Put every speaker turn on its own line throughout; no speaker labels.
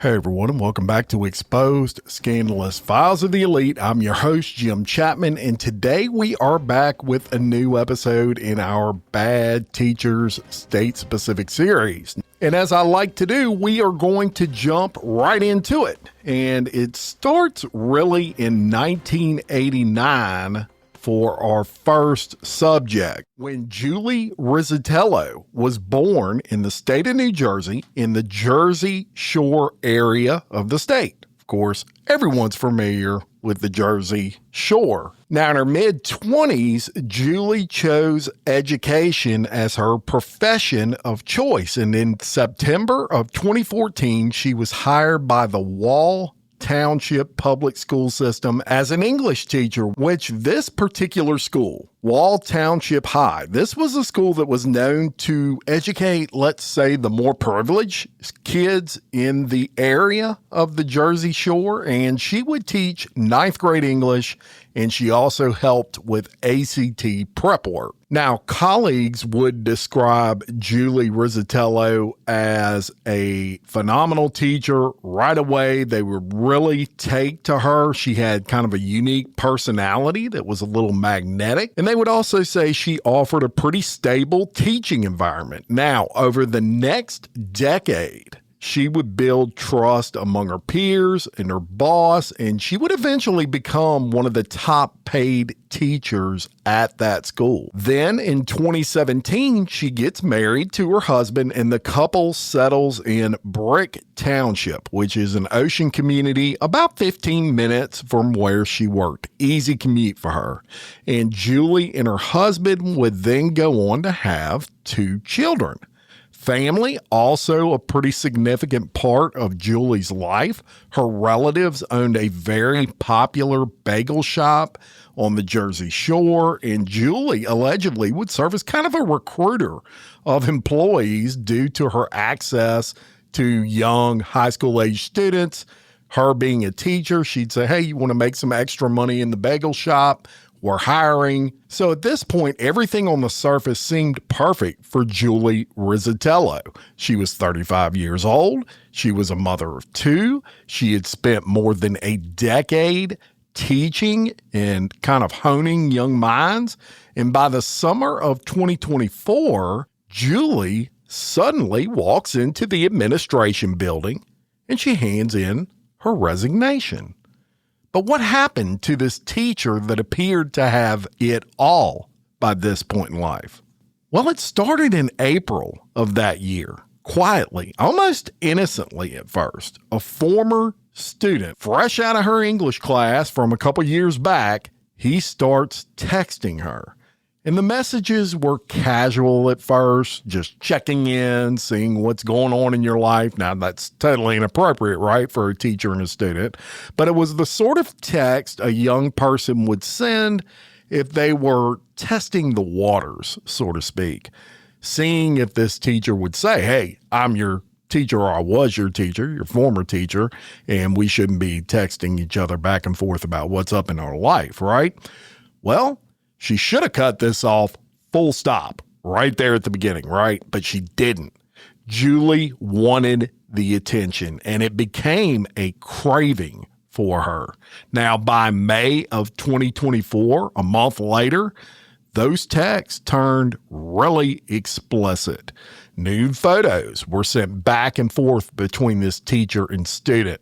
Hey everyone, and welcome back to Exposed Scandalous Files of the Elite. I'm your host, Jim Chapman, and today we are back with a new episode in our Bad Teachers State-Specific series. And as I like to do, we are going to jump right into it. And it starts really in 1989 for our first subject, when Julie Rizzitello was born in the state of New Jersey, in the Jersey Shore area of the state. Of course, everyone's familiar with the Jersey Shore. Now, in her mid-20s, Julie chose education as her profession of choice. And in September of 2014, she was hired by the Wall Township public school system as an English teacher, which this particular school, Wall Township High, this was a school that was known to educate, let's say, the more privileged kids in the area of the Jersey Shore, and she would teach ninth grade English, and she also helped with ACT prep work. Now, colleagues would describe Julie Rizzitello as a phenomenal teacher right away. They would really take to her. She had kind of a unique personality that was a little magnetic. And they would also say she offered a pretty stable teaching environment. Now, over the next decade, she would build trust among her peers and her boss, and she would eventually become one of the top paid teachers at that school. Then in 2017, she gets married to her husband, and the couple settles in Brick Township, which is an ocean community about 15 minutes from where she worked. Easy commute for her. And Julie and her husband would then go on to have 2 children. Family, also a pretty significant part of Julie's life. Her relatives owned a very popular bagel shop on the Jersey Shore, and Julie allegedly would serve as kind of a recruiter of employees due to her access to young high school age students. Her being a teacher, she'd say, hey, you want to make some extra money in the bagel shop? We're hiring. So at this point, everything on the surface seemed perfect for Julie Rizzitello. She was 35 years old. She was a mother of 2. She had spent more than a decade teaching and kind of honing young minds. And by the summer of 2024, Julie suddenly walks into the administration building and she hands in her resignation. But what happened to this teacher that appeared to have it all by this point in life? Well, it started in April of that year, quietly, almost innocently at first. A former student, fresh out of her English class from a couple years back, he starts texting her. And the messages were casual at first, just checking in, seeing what's going on in your life. Now, that's totally inappropriate, right, for a teacher and a student. But it was the sort of text a young person would send if they were testing the waters, so to speak, seeing if this teacher would say, hey, I'm your teacher, or I was your teacher, your former teacher, and we shouldn't be texting each other back and forth about what's up in our life, right? Well, she should have cut this off full stop right there at the beginning, right? But she didn't. Julie wanted the attention, and it became a craving for her. Now, by May of 2024, a month later, those texts turned really explicit. Nude photos were sent back and forth between this teacher and student.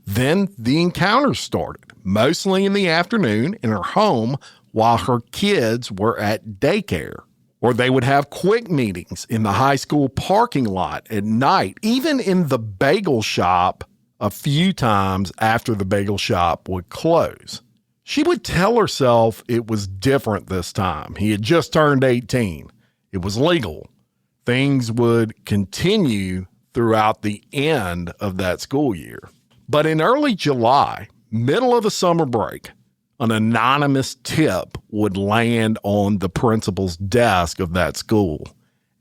Then the encounters started, mostly in the afternoon in her home, while her kids were at daycare. Or they would have quick meetings in the high school parking lot at night, even in the bagel shop a few times after the bagel shop would close. She would tell herself it was different this time. He had just turned 18. It was legal. Things would continue throughout the end of that school year. But in early July, middle of the summer break, an anonymous tip would land on the principal's desk of that school,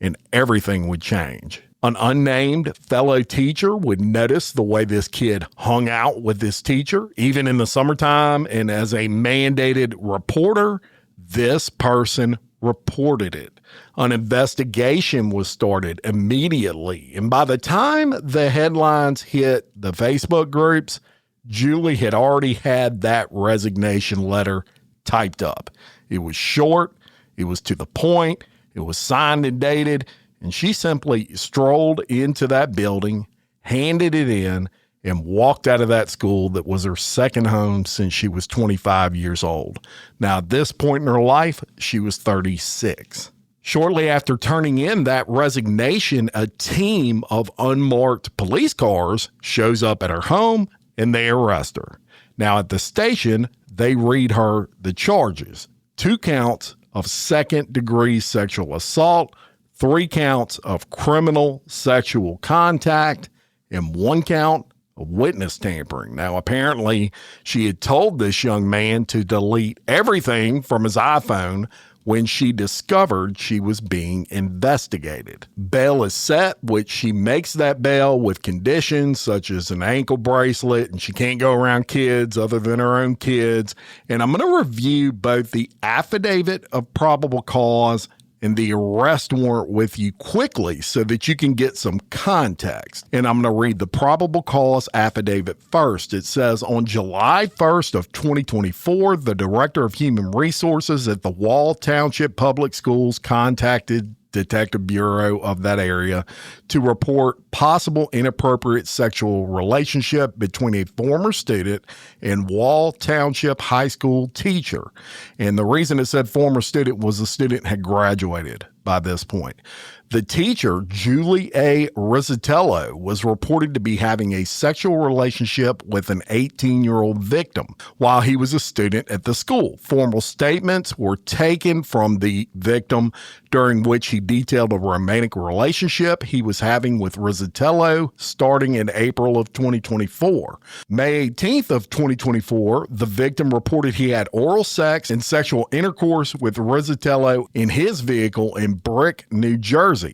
and everything would change. An unnamed fellow teacher would notice the way this kid hung out with this teacher, even in the summertime, and as a mandated reporter, this person reported it. An investigation was started immediately, and by the time the headlines hit the Facebook groups, Julie had already had that resignation letter typed up. It was short, it was to the point, it was signed and dated, and she simply strolled into that building, handed it in, and walked out of that school that was her second home since she was 25 years old. Now, at this point in her life, she was 36. Shortly after turning in that resignation, a team of unmarked police cars shows up at her home and they arrest her. Now, at the station, they read her the charges: 2 counts of second-degree sexual assault, 3 counts of criminal sexual contact, and 1 count of witness tampering. Now, apparently, she had told this young man to delete everything from his iPhone when she discovered she was being investigated. Bail is set, which she makes that bail with conditions such as an ankle bracelet, and she can't go around kids other than her own kids. And I'm going to review both the affidavit of probable cause and the arrest warrant with you quickly so that you can get some context. And I'm going to read the probable cause affidavit first. It says, on July 1st of 2024, the Director of Human Resources at the Wall Township Public Schools contacted Detective Bureau of that area to report possible inappropriate sexual relationship between a former student and Wall Township High School teacher. And the reason it said former student was the student had graduated by this point. The teacher, Julie A. Rizzitello, was reported to be having a sexual relationship with an 18-year-old victim while he was a student at the school. Formal statements were taken from the victim during which he detailed a romantic relationship he was having with Rizzitello starting in April of 2024. May 18th of 2024, the victim reported he had oral sex and sexual intercourse with Rizzitello in his vehicle in Brick, New Jersey.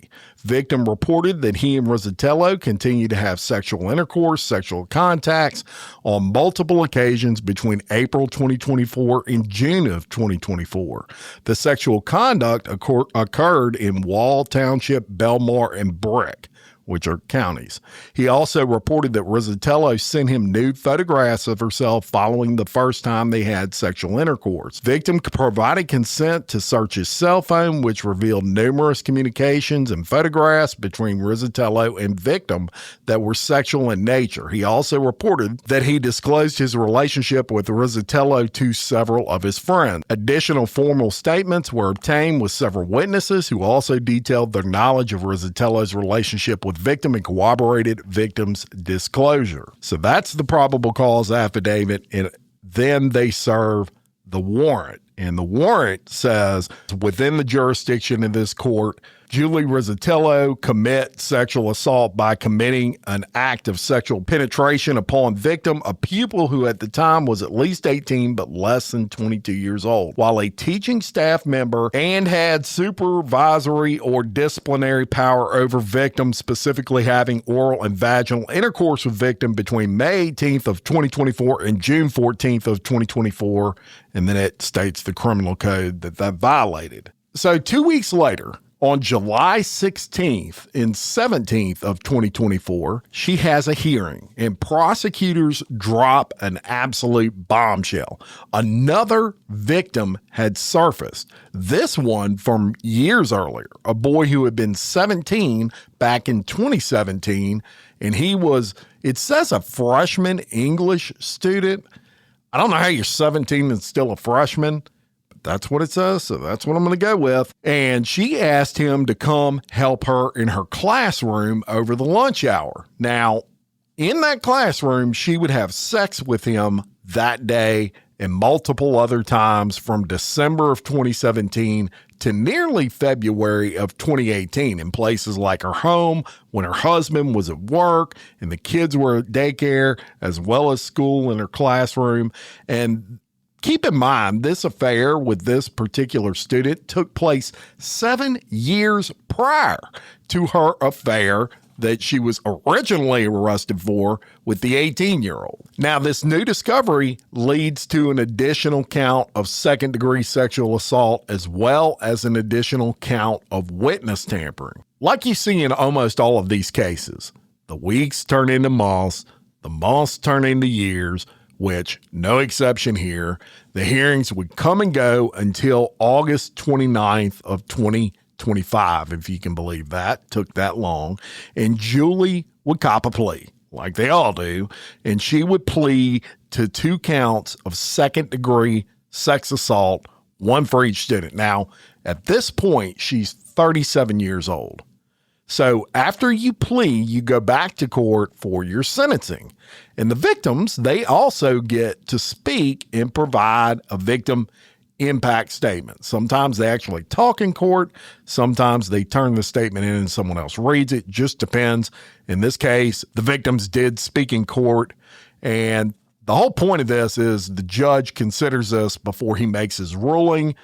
Victim reported that he and Rizzitello continued to have sexual intercourse, sexual contacts on multiple occasions between April 2024 and June of 2024. The sexual conduct occurred in Wall Township, Belmar, and Brick, which are counties. He also reported that Rizzitello sent him nude photographs of herself following the first time they had sexual intercourse. Victim provided consent to search his cell phone, which revealed numerous communications and photographs between Rizzitello and victim that were sexual in nature. He also reported that he disclosed his relationship with Rizzitello to several of his friends. Additional formal statements were obtained with several witnesses who also detailed their knowledge of Rizzitello's relationship with victim and corroborated victim's disclosure. So that's the probable cause affidavit, and then they serve the warrant. And the warrant says, within the jurisdiction of this court, Julie Rizzitello commit sexual assault by committing an act of sexual penetration upon victim, a pupil who at the time was at least 18 but less than 22 years old, while a teaching staff member and had supervisory or disciplinary power over victim, specifically having oral and vaginal intercourse with victim between May 18th of 2024 and June 14th of 2024. And then it states the criminal code that violated. So 2 weeks later, on July 16th and 17th of 2024, she has a hearing, and prosecutors drop an absolute bombshell. Another victim had surfaced, this one from years earlier, a boy who had been 17 back in 2017, and he was, it says, a freshman English student. I don't know how you're 17 and still a freshman. That's what it says, so that's what I'm going to go with. And she asked him to come help her in her classroom over the lunch hour. Now, in that classroom, she would have sex with him that day and multiple other times from December of 2017 to nearly February of 2018 in places like her home, when her husband was at work and the kids were at daycare, as well as school in her classroom. And keep in mind, this affair with this particular student took place 7 years prior to her affair that she was originally arrested for with the 18-year-old. Now, this new discovery leads to an additional count of second-degree sexual assault as well as an additional count of witness tampering. Like you see in almost all of these cases, the weeks turn into months, the months turn into years, which, no exception here, the hearings would come and go until August 29th of 2025, if you can believe that. Took that long. And Julie would cop a plea, like they all do, and she would plead to 2 counts of second-degree sex assault, 1 for each student. Now, at this point, she's 37 years old. So after you plead, you go back to court for your sentencing. And the victims, they also get to speak and provide a victim impact statement. Sometimes they actually talk in court. Sometimes they turn the statement in and someone else reads it. Just depends. In this case, the victims did speak in court. And the whole point of this is the judge considers this before he makes his ruling.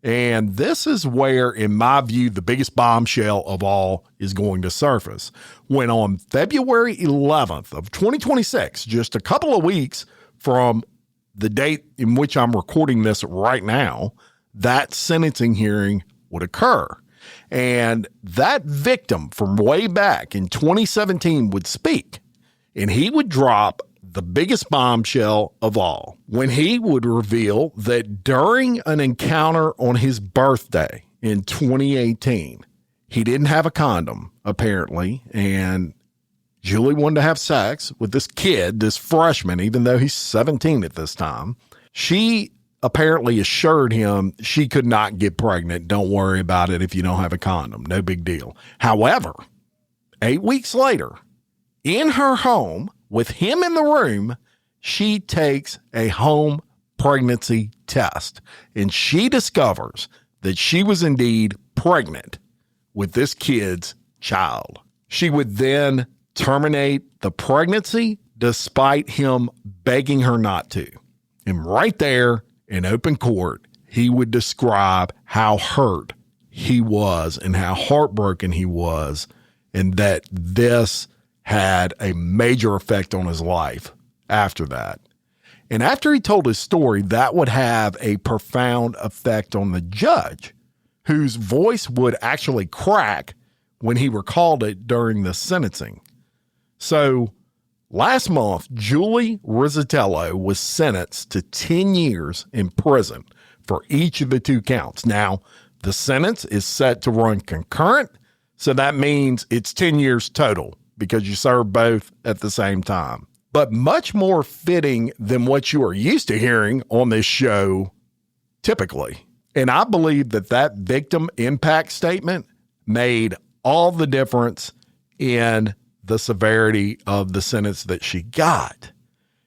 And this is where, in my view, the biggest bombshell of all is going to surface. When on February 11th of 2026, just a couple of weeks from the date in which I'm recording this right now, that sentencing hearing would occur. And that victim from way back in 2017 would speak, and he would drop the biggest bombshell of all, when he would reveal that during an encounter on his birthday in 2018, he didn't have a condom, apparently, and Julie wanted to have sex with this kid, this freshman, even though he's 17 at this time. She apparently assured him she could not get pregnant. Don't worry about it if you don't have a condom. No big deal. However, 8 weeks later, in her home, with him in the room, she takes a home pregnancy test, and she discovers that she was indeed pregnant with this kid's child. She would then terminate the pregnancy despite him begging her not to. And right there in open court, he would describe how hurt he was and how heartbroken he was, and that this had a major effect on his life after that. And after he told his story, that would have a profound effect on the judge, whose voice would actually crack when he recalled it during the sentencing. So last month, Julie Rizzitello was sentenced to 10 years in prison for each of the 2 counts. Now, the sentence is set to run concurrent, so that means it's 10 years total, because you serve both at the same time. But much more fitting than what you are used to hearing on this show typically. And I believe that that victim impact statement made all the difference in the severity of the sentence that she got.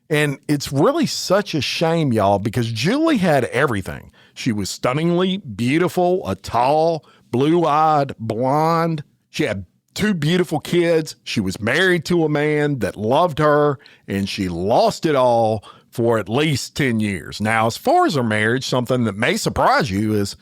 And it's really such a shame, y'all, because Julie had everything. She was stunningly beautiful, a tall, blue-eyed blonde. She had 2 beautiful kids. She was married to a man that loved her, and she lost it all for at least 10 years. Now, as far as her marriage, something that may surprise you is,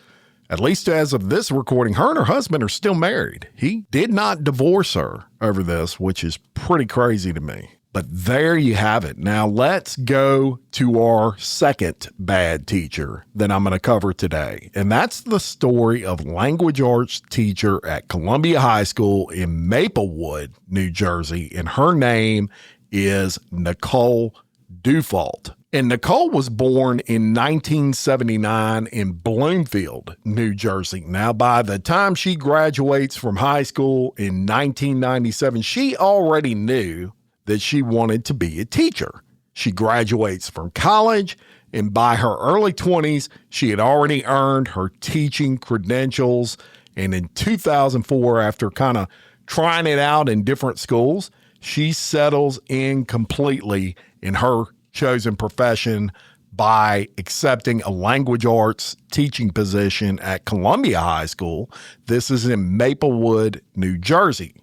at least as of this recording, her and her husband are still married. He did not divorce her over this, which is pretty crazy to me. But there you have it. Now let's go to our second bad teacher that I'm going to cover today. And that's the story of language arts teacher at Columbia High School in Maplewood, New Jersey. And her name is Nicole Dufault. And Nicole was born in 1979 in Bloomfield, New Jersey. Now, by the time she graduates from high school in 1997, she already knew that she wanted to be a teacher. She graduates from college, and by her early 20s, she had already earned her teaching credentials. And in 2004, after kind of trying it out in different schools, she settles in completely in her chosen profession by accepting a language arts teaching position at Columbia High School. This is in Maplewood, New Jersey.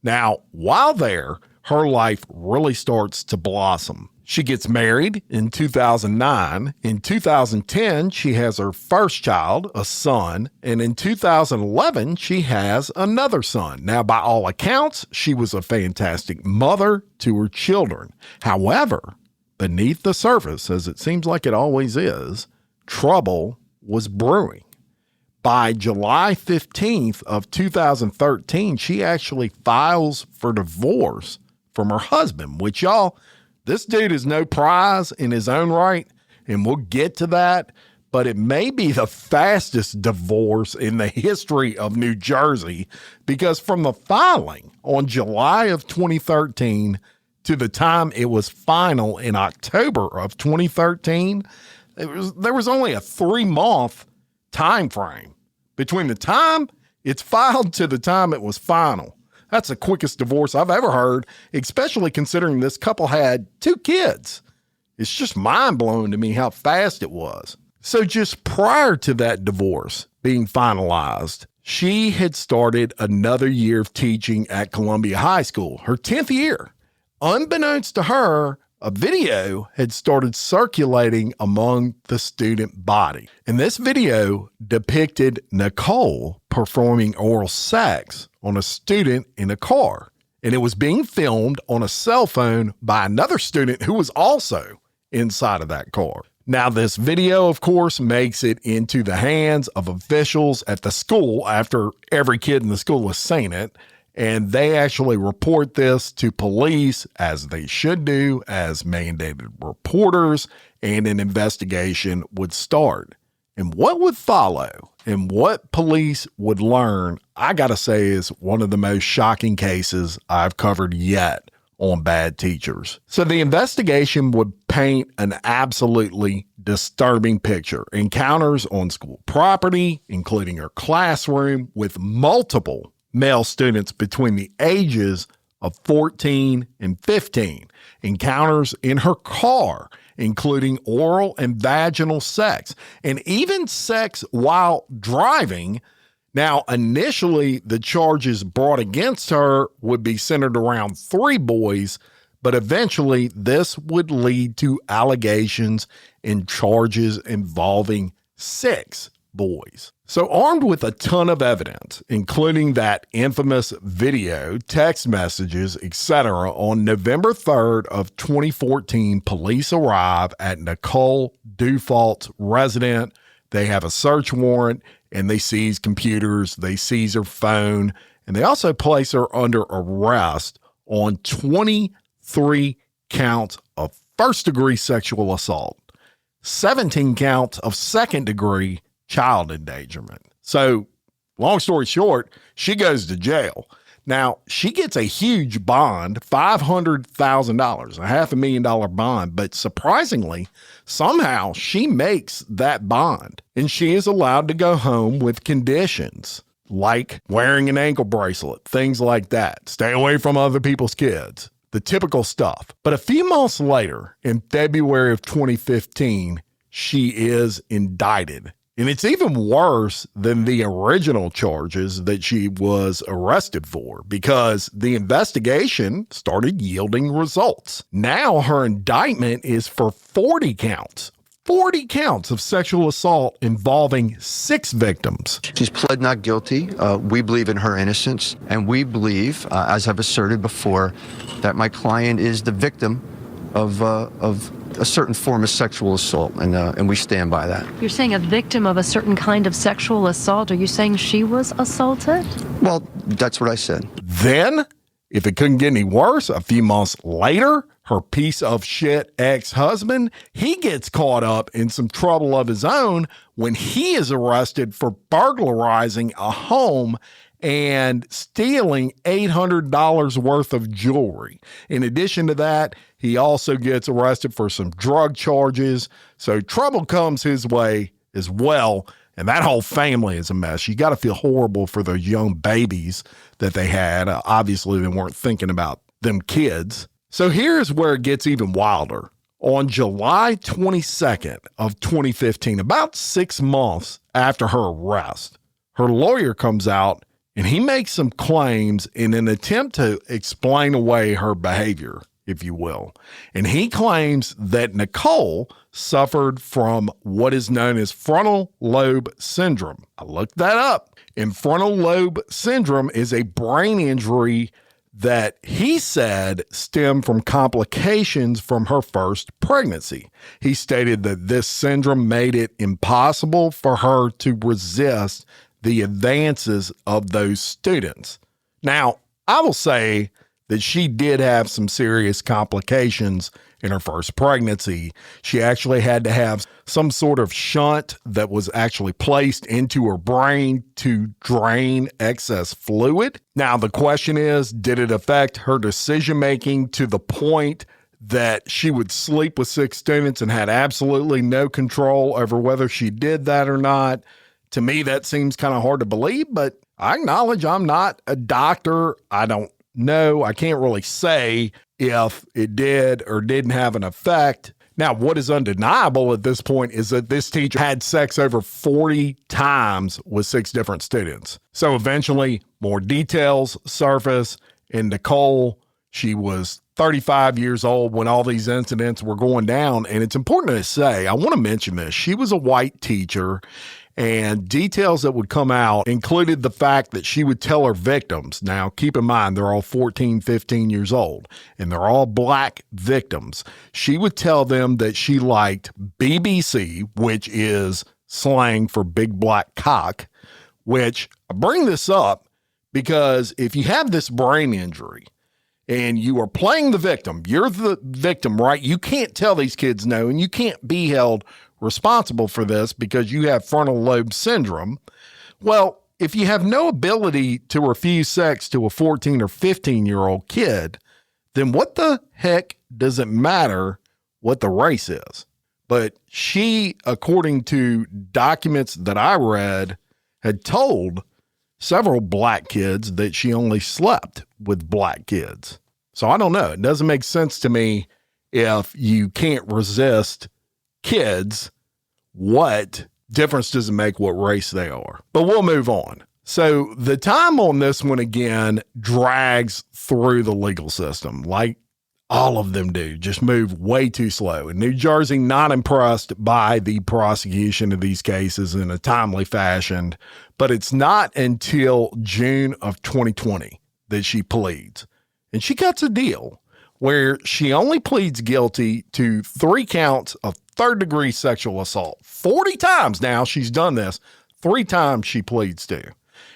Now, while there, her life really starts to blossom. She gets married in 2009. In 2010, she has her first child, a son. And in 2011, she has another son. Now, by all accounts, she was a fantastic mother to her children. However, beneath the surface, as it seems like it always is, trouble was brewing. By July 15th of 2013, she actually files for divorce from her husband, which this dude is no prize in his own right, and we'll get to that, but it may be the fastest divorce in the history of New Jersey, because from the filing on July of 2013 to the time it was final in October of 2013, there was only a 3-month time frame between the time it's filed to the time it was final. That's the quickest divorce I've ever heard, especially considering this couple had 2 kids. It's just mind-blowing to me how fast it was. So just prior to that divorce being finalized, she had started another year of teaching at Columbia High School, her 10th year. Unbeknownst to her, a video had started circulating among the student body. And this video depicted Nicole performing oral sex on a student in a car. And it was being filmed on a cell phone by another student who was also inside of that car. Now, this video, of course, makes it into the hands of officials at the school after every kid in the school has seen it. And they actually report this to police, as they should do, as mandated reporters, and an investigation would start. And what would follow and what police would learn, I gotta say, is one of the most shocking cases I've covered yet on Bad Teachers. So the investigation would paint an absolutely disturbing picture. Encounters on school property, including her classroom, with multiple male students between the ages of 14 and 15. Encounters in her car, including oral and vaginal sex, and even sex while driving. Now, initially, the charges brought against her would be centered around 3 boys, but eventually this would lead to allegations and charges involving 6 boys. So armed with a ton of evidence, including that infamous video, text messages, etc., on November 3rd of 2014, police arrive at Nicole Dufault's residence. They have a search warrant and they seize computers, they seize her phone, and they also place her under arrest on 23 counts of first-degree sexual assault, 17 counts of second-degree child endangerment. So, long story short, she goes to jail. Now, she gets a huge bond, $500,000, a $500,000 bond, but surprisingly, somehow she makes that bond, and she is allowed to go home with conditions like wearing an ankle bracelet, things like that. Stay away from other people's kids, the typical stuff. But a few months later, in February of 2015, she is indicted. And it's even worse than the original charges that she was arrested for, because the investigation started yielding results. Now her indictment is for 40 counts of sexual assault involving 6 victims.
She's pled not guilty. We believe in her innocence, and we believe, as I've asserted before, that my client is the victim of a certain form of sexual assault, and we stand by that.
You're saying a victim of a certain kind of sexual assault. Are you saying she was assaulted?
Well, that's what I said.
Then, if it couldn't get any worse, a few months later, her piece of shit ex-husband, he gets caught up in some trouble of his own when he is arrested for burglarizing a home and stealing $800 worth of jewelry. In addition to that, he also gets arrested for some drug charges. So trouble comes his way as well. And that whole family is a mess. You got to feel horrible for those young babies that they had. Obviously, they weren't thinking about them kids. So here's where it gets even wilder. On July 22nd of 2015, about 6 months after her arrest, her lawyer comes out And he makes some claims in an attempt to explain away her behavior, if you will. And he claims that Nicole suffered from what is known as frontal lobe syndrome. I looked that up. And frontal lobe syndrome is a brain injury that he said stemmed from complications from her first pregnancy. He stated that this syndrome made it impossible for her to resist the advances of those students. Now, I will say that she did have some serious complications in her first pregnancy. She actually had to have some sort of shunt that was actually placed into her brain to drain excess fluid. Now, the question is, did it affect her decision-making to the point that she would sleep with 6 students and had absolutely no control over whether she did that or not? To me, that seems kind of hard to believe, but I acknowledge I'm not a doctor. I don't know. I can't really say if it did or didn't have an effect. Now, what is undeniable at this point is that this teacher had sex over 40 times with 6 different students. So eventually, more details surface. And Nicole, she was 35 years old when all these incidents were going down. And it's important to say, I want to mention this. She was a white teacher. And details that would come out included the fact that she would tell her victims. Now, keep in mind, they're all 14, 15 years old, and they're all black victims. She would tell them that she liked BBC, which is slang for big black cock, which I bring this up because if you have this brain injury and you are playing the victim, you're the victim, right? You can't tell these kids no, and you can't be held responsible for this because you have frontal lobe syndrome. Well, if you have no ability to refuse sex to a 14 or 15-year-old kid, then what the heck does it matter what the race is? But she, according to documents that I read, had told several black kids that she only slept with black kids. So I don't know. It doesn't make sense to me if you can't resist kids, what difference does it make what race they are? But we'll move on. So the time on this one again drags through the legal system, like all of them do, just move way too slow. And New Jersey not impressed by the prosecution of these cases in a timely fashion, but it's not until June of 2020 that she pleads. And she cuts a deal where she only pleads guilty to 3 counts of third-degree sexual assault. 40 times now she's done this. 3 times she pleads to.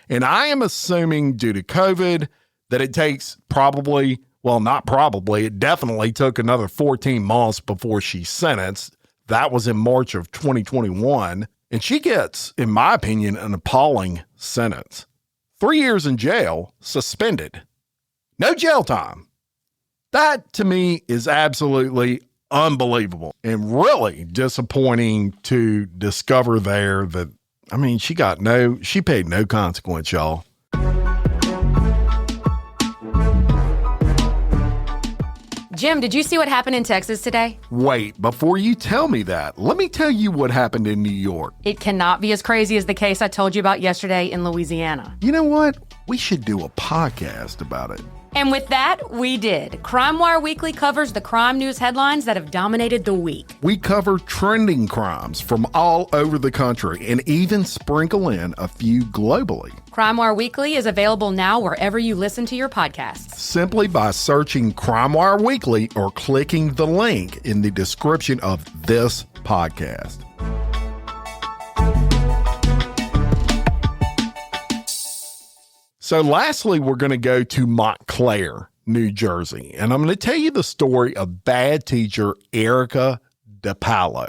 And I am assuming due to COVID that it takes probably, well, not probably, it definitely took another 14 months before she's sentenced. That was in March of 2021. And she gets, in my opinion, an appalling sentence. 3 years in jail, suspended. No jail time. That, to me, is absolutely unbelievable and really disappointing to discover there that, I mean, she paid no consequence, y'all.
Jim, did you see what happened in Texas today?
Wait, before you tell me that, let me tell you what happened in New York.
It cannot be as crazy as the case I told you about yesterday in Louisiana.
You know what? We should do a podcast about it.
And with that, we did. Crime Wire Weekly covers the crime news headlines that have dominated the week.
We cover trending crimes from all over the country and even sprinkle in a few globally.
Crime Wire Weekly is available now wherever you listen to your podcasts.
Simply by searching Crime Wire Weekly or clicking the link in the description of this podcast. So lastly, we're going to go to Montclair, New Jersey, and I'm going to tell you the story of bad teacher Erica DePalo.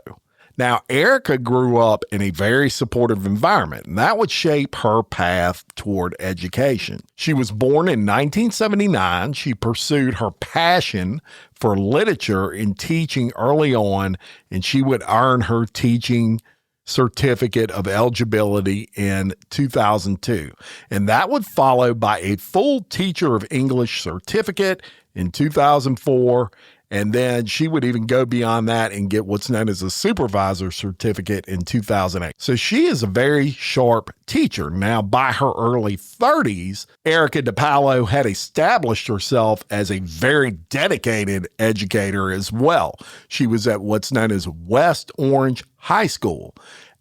Now, Erica grew up in a very supportive environment, and that would shape her path toward education. She was born in 1979. She pursued her passion for literature and teaching early on, and she would earn her teaching certificate of eligibility in 2002. And that would follow by a full teacher of English certificate in 2004 And then she would even go beyond that and get what's known as a supervisor certificate in 2008. So she is a very sharp teacher. Now, by her early 30s, Erica DePaulo had established herself as a very dedicated educator as well. She was at what's known as West Orange High School.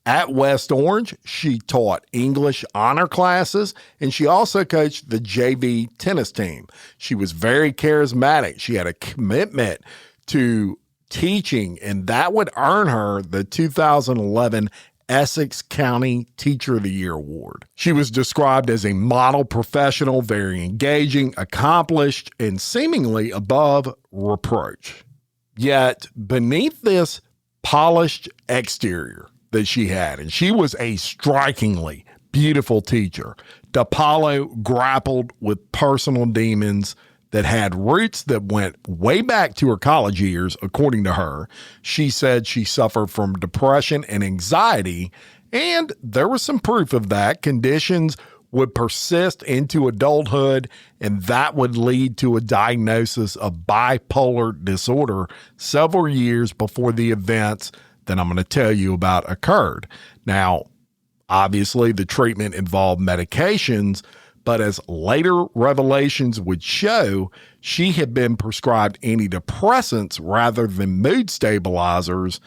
At West Orange, she taught English honor classes, and she also coached the JV tennis team. She was very charismatic. She had a commitment to teaching, and that would earn her the 2011 Essex County Teacher of the Year Award. She was described as a model professional, very engaging, accomplished, and seemingly above reproach. Yet, beneath this polished exterior that she had, and she was a strikingly beautiful teacher, DePaulo grappled with personal demons that had roots that went way back to her college years, according to her. She said she suffered from depression and anxiety, and there was some proof of that. Conditions would persist into adulthood, and that would lead to a diagnosis of bipolar disorder several years before the events that I'm going to tell you about occurred. Now, obviously, the treatment involved medications, but as later revelations would show, she had been prescribed antidepressants rather than mood stabilizers,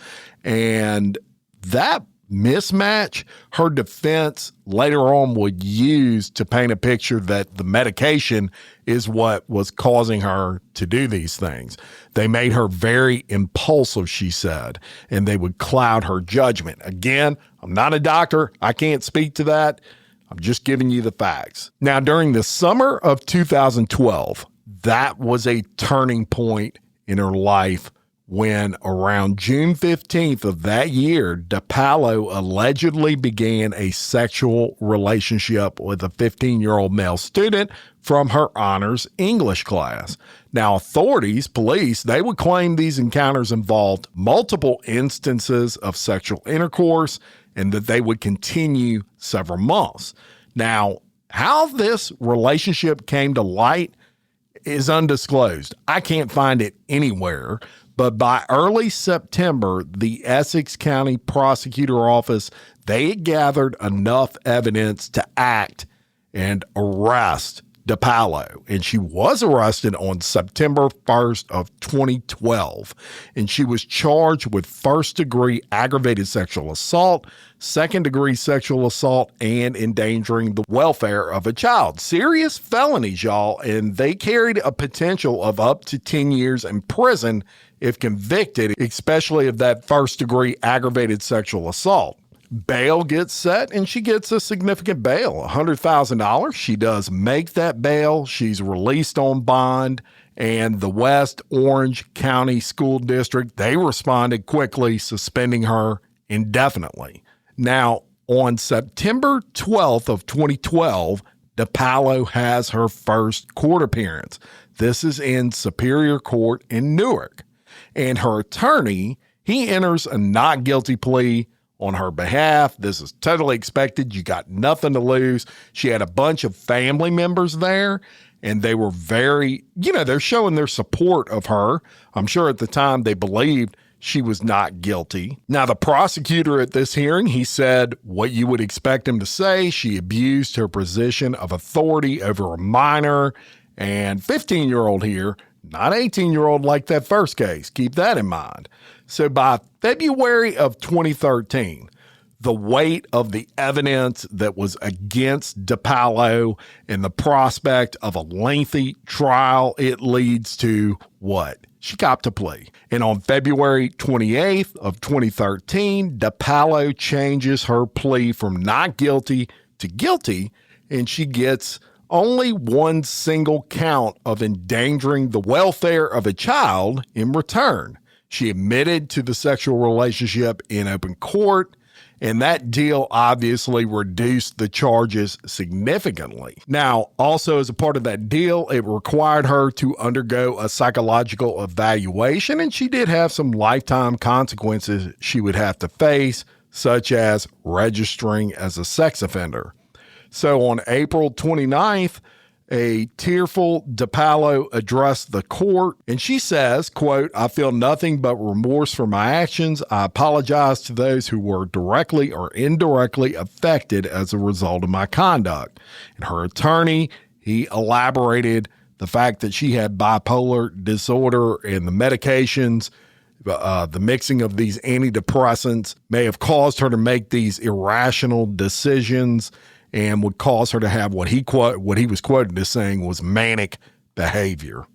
and that mismatch, her defense later on would use to paint a picture that the medication is what was causing her to do these things. They made her very impulsive, she said, and they would cloud her judgment. Again, I'm not a doctor. I can't speak to that. I'm just giving you the facts. Now, during the summer of 2012, that was a turning point in her life when around June 15th of that year, DePalo allegedly began a sexual relationship with a 15-year-old male student from her honors English class. Now, authorities, police, they would claim these encounters involved multiple instances of sexual intercourse and that they would continue several months. Now, how this relationship came to light is undisclosed. I can't find it anywhere. But by early September, the Essex County Prosecutor Office, they had gathered enough evidence to act and arrest DePalo. And she was arrested on September 1st of 2012. And she was charged with first-degree aggravated sexual assault, second-degree sexual assault, and endangering the welfare of a child. Serious felonies, y'all. And they carried a potential of up to 10 years in prison if convicted, especially of that first-degree aggravated sexual assault. Bail gets set, and she gets a significant bail, $100,000. She does make that bail. She's released on bond, and the West Orange County School District, they responded quickly, suspending her indefinitely. Now, on September 12th of 2012, DePalo has her first court appearance. This is in Superior Court in Newark. And her attorney, he enters a not guilty plea on her behalf. This is totally expected. You got nothing to lose. She had a bunch of family members there, and they were very, they're showing their support of her. I'm sure at the time they believed she was not guilty. Now, the prosecutor at this hearing, he said what you would expect him to say. She abused her position of authority over a minor, and 15-year-old here, not 18-year-old like that first case. Keep that in mind. So by February of 2013, the weight of the evidence that was against DePalo and the prospect of a lengthy trial, it leads to what? She copped a plea. And on February 28th of 2013, DePalo changes her plea from not guilty to guilty, and she gets only one single count of endangering the welfare of a child in return. She admitted to the sexual relationship in open court, and that deal obviously reduced the charges significantly. Now, also as a part of that deal, it required her to undergo a psychological evaluation, and she did have some lifetime consequences she would have to face, such as registering as a sex offender. So on April 29th, a tearful DePalo addressed the court, and she says, quote, "I feel nothing but remorse for my actions. I apologize to those who were directly or indirectly affected as a result of my conduct." And her attorney, he elaborated the fact that she had bipolar disorder and the medications, the mixing of these antidepressants may have caused her to make these irrational decisions and would cause her to have what he was quoted as saying was manic behavior.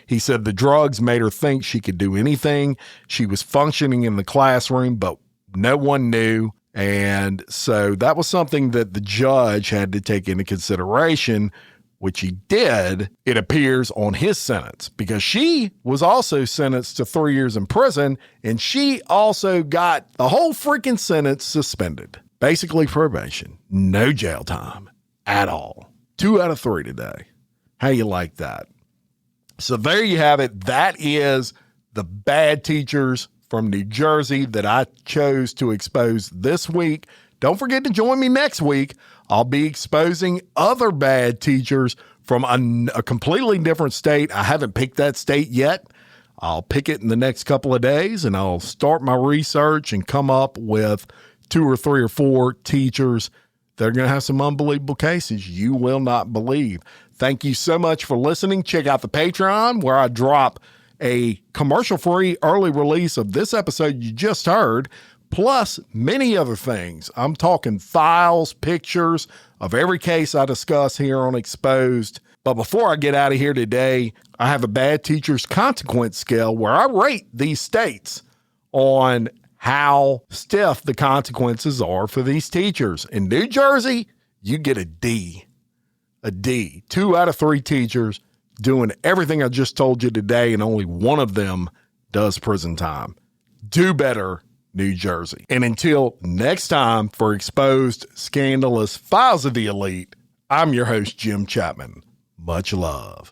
He said the drugs made her think she could do anything. She was functioning in the classroom, but no one knew. And so that was something that the judge had to take into consideration, which he did, it appears, on his sentence, because she was also sentenced to 3 years in prison, and she also got the whole freaking sentence suspended. Basically probation, no jail time at all. 2 out of 3 today. How you like that? So there you have it. That is the bad teachers from New Jersey that I chose to expose this week. Don't forget to join me next week. I'll be exposing other bad teachers from a completely different state. I haven't picked that state yet. I'll pick it in the next couple of days, and I'll start my research and come up with 2 or 3 or 4 teachers that are going to have some unbelievable cases you will not believe. Thank you so much for listening. Check out the Patreon, where I drop a commercial-free early release of this episode you just heard, plus many other things. I'm talking files, pictures of every case I discuss here on Exposed. But before I get out of here today, I have a bad teacher's consequence scale where I rate these states on how stiff the consequences are for these teachers. In New Jersey, you get a D. A D. 2 out of 3 teachers doing everything I just told you today, and only one of them does prison time. Do better, New Jersey. And until next time, for Exposed Scandalous Files of the Elite, I'm your host, Jim Chapman. Much love.